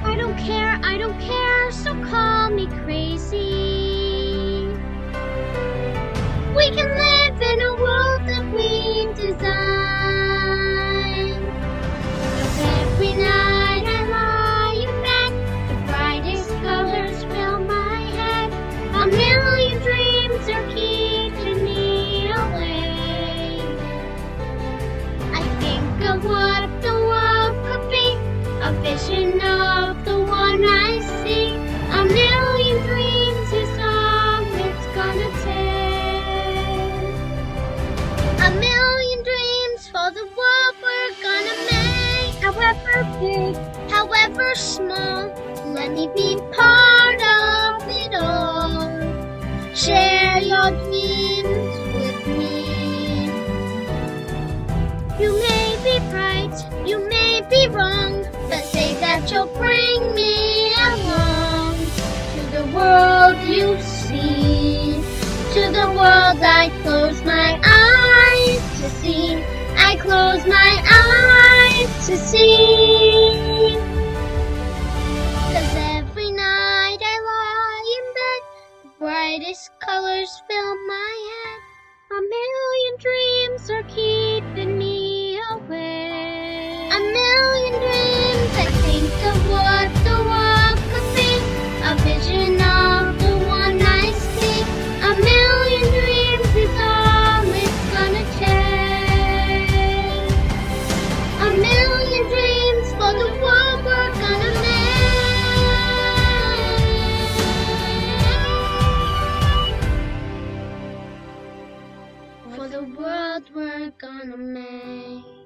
I don't care, so call me crazy. We can live in a world that we design. 'Cause every night I lie in bed, the brightest colors fill my head. A million dreams are keeping me awake. I think of what the world could be, a vision of the one I see. A million dreams is all it's gonna take. A million dreams for the world we're gonna make. However big, however small, let me be part of it all. Share your dreams with me. You may be right, you may be wrong, but say that you'll bring me along to the world you see, to the world I close my eyes to see. I close my eyes to see. 'Cause every night I lie in bed, the brightest colors fill my head. A million dreams are keeping me awake. A million dreams, I think of what the world could be, a vision of the one I see. A million dreams is all it's gonna take. A million dreams for the world we're gonna make. For the world we're gonna make.